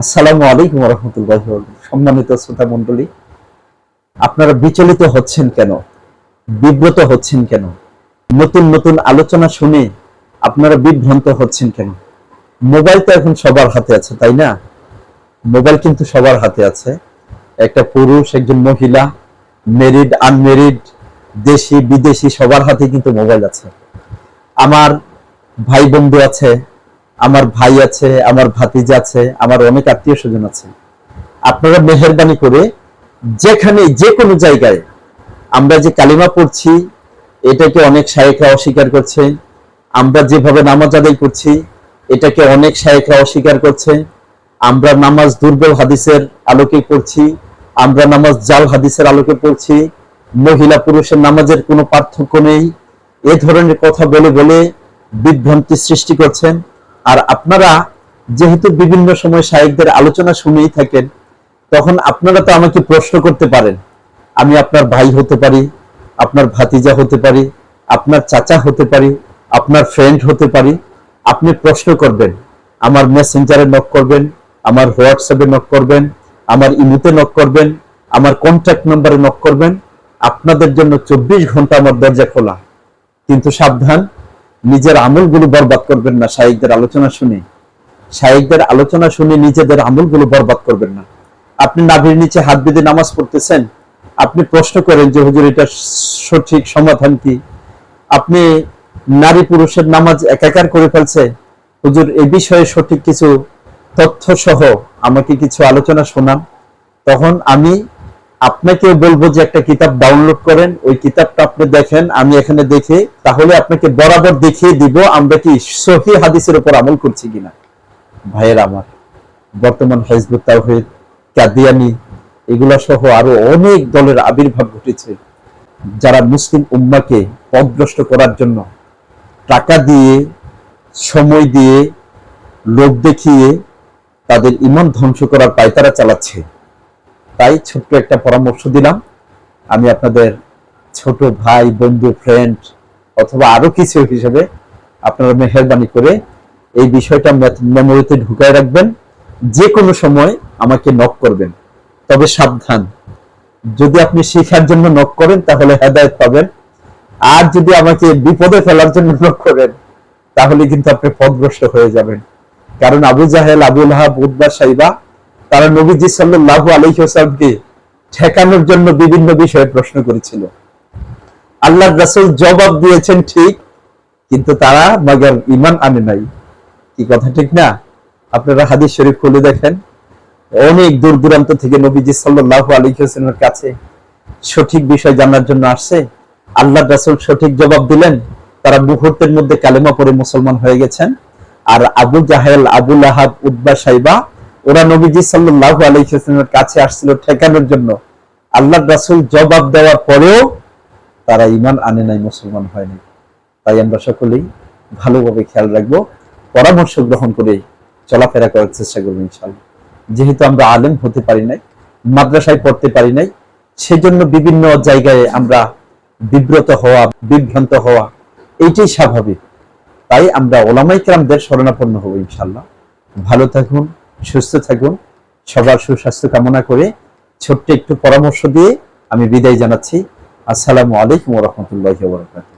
আসসালামু আলাইকুম ওয়া রাহমাতুল্লাহি ওয়া বারাকাতুহু। সম্মানিত শ্রোতা মণ্ডলী, আপনারা বিচলিত হচ্ছেন কেন? বিব্রত হচ্ছেন কেন? নতুন নতুন আলোচনা শুনে আপনারা বিভ্রান্ত হচ্ছেন কেন? মোবাইল তো এখন সবার হাতে আছে, তাই না? মোবাইল কিন্তু সবার হাতে আছে। একটা পুরুষ, একজন মহিলা, মেরিড, আনমেরিড, দেশি বিদেশি সবার হাতে কিন্তু মোবাইল আছে। আমার ভাই বন্ধু আছে, আমার ভাই আছে, আমার ভাতিজা আছে, আমার অনেক আত্মীয় স্বজন আছে। আপনারা মেহেরবানি করে যেখানে যে কোনো জায়গায় আমরা যে কালিমা পড়ছি এটাকে অনেক শায়েখরা অস্বীকার করছে। আমরা যেভাবে নামাজ আদায় করছি এটাকে অনেক শায়েখরা অস্বীকার করছে। আমরা নামাজ দুর্বল হাদিসের আলোকে পড়ছি, আমরা নামাজ জাল হাদিসের আলোকে পড়ছি, মহিলা পুরুষের নামাজের কোনো পার্থক্য নেই, এ ধরনের কথা বলে বলে বিভ্রান্তি সৃষ্টি করছেন। আর আপনারা যেহেতু বিভিন্ন সময় শায়েখদের আলোচনা শুনেই থাকেন, তখন আপনারা তো আমাকে প্রশ্ন করতে পারেন। আমি আপনার ভাই হতে পারি, আপনার ভাতিজা হতে পারি, আপনার চাচা হতে পারি, আপনার ফ্রেন্ড হতে পারি। আপনি প্রশ্ন করবেন, আমার মেসেঞ্জারে নক করবেন, আমার হোয়াটসঅ্যাপে নক করবেন, আমার ইমোতে নক করবেন, আমার কন্ট্যাক্ট নাম্বারে নক করবেন। আপনাদের জন্য 24 ঘন্টা আমার দরজা খোলা। কিন্তু সাবধান, নিজের আমলগুলো বরবাদ করবেন না। শায়েখদের আলোচনা শুনে, শায়েখদের আলোচনা শুনে নিজেদের আমলগুলো বরবাদ করবেন না। আপনি নাভির নিচে হাত বেঁধে নামাজ পড়তেছেন, আপনি প্রশ্ন করেন যে হুজুর এটা সঠিক সমাধান কি? আপনি নারী পুরুষের নামাজ একাকার করে ফেলছে, হুজুর এই বিষয়ে সঠিক কিছু তথ্য সহ আমাকে কিছু আলোচনা শোনান। তখন আমি আপনাকেও বলবো যে একটা কিতাব ডাউনলোড করেন, ওই কিতাবটা আপনি দেখেন, আমি এখানে দেখে তাহলে আপনাকে বরাবর দেখিয়ে দিব আমরা কি সহিহ হাদিসের উপর আমল করছি কিনা। ভাইয়েরা আমার, বর্তমান হিজবুত তাওহীদ, কাদিয়ানি এগুলা সহ আরো অনেক দলের আবির্ভাব ঘটেছে, যারা মুসলিম উম্মাকে পথভ্রষ্ট করার জন্য টাকা দিয়ে, সময় দিয়ে, লোক দেখিয়ে তাদের ঈমান ধ্বংস করার পায়তারা চালাচ্ছে। তাই ছোট্ট একটা পরামর্শ দিলাম। আমি আপনাদের ছোট ভাই, বন্ধু, ফ্রেন্ড অথবা আরো কিছু হিসেবে আপনারা মেহেরবানি করে এই বিষয়টা মেমোরিতে ঢুকায় রাখবেন। যে কোনো সময় আমাকে নক করবেন। তবে সাবধান, যদি আপনি শিখার জন্য নক করেন তাহলে হেদায়েত পাবেন, আর যদি আমাকে বিপদে ফেলার জন্য নক করেন তাহলে কিন্তু আপনি পথভ্রষ্ট হয়ে যাবেন। কারণ আবু জাহেল, আবু লাহাব, উতবা, সাইবা তারা নবীজি সাল্লাল্লাহু আলাইহি ওয়াসাল্লামকে ঠেকানোর জন্য বিভিন্ন বিষয়ে প্রশ্ন করেছিল। আল্লাহর রাসূল জবাব দিয়েছেন ঠিক, কিন্তু তারা মাগার ঈমান আনে নাই। কি কথা ঠিক না? আপনারা হাদিস শরীফ খুলে দেখেন, অনেক দূর দূরান্ত থেকে নবীজি সাল্লাল্লাহু আলাইহি ওয়াসাল্লামের কাছে সঠিক বিষয় জানার জন্য আসছে। আল্লাহর রাসূল সঠিক জবাব দিলেন, তারা মুহূর্তের মধ্যে কালেমা পড়ে মুসলমান হয়ে গেছেন। আর আবু জাহেল, আবু লাহাব, উতবা, সাইবা ওরা নবীজি সাল্লাল্লাহু আলাইহি ওয়াসাল্লামের কাছে আসছিল ঠেকানোর জন্য। আল্লাহর রাসূল জবাব দেওয়ার পরেও তারা ঈমান আনে নাই, মুসলমান হয়নি। তাই আমরা সকলেই ভালোভাবে খেয়াল রাখবো, পরামর্শ গ্রহণ করে চলাফেরা করার চেষ্টা করবো ইনশাআল্লাহ। যেহেতু আমরা আলেম হতে পারি নাই, মাদ্রাসায় পড়তে পারি নাই, সেজন্য বিভিন্ন জায়গায় আমরা বিব্রত হওয়া, বিভ্রান্ত হওয়া এইটাই স্বাভাবিক। তাই আমরা ওলামায়ে কেরামদের শরণাপন্ন হব ইনশাআল্লাহ। ভালো থাকুন, সুস্থ থাকুন। সবার সুস্বাস্থ্য কামনা করে ছোট্ট একটু পরামর্শ দিয়ে আমি বিদায় জানাচ্ছি। আসসালামু আলাইকুম ওয়া রাহমাতুল্লাহি ওয়া বারাকাতুহু।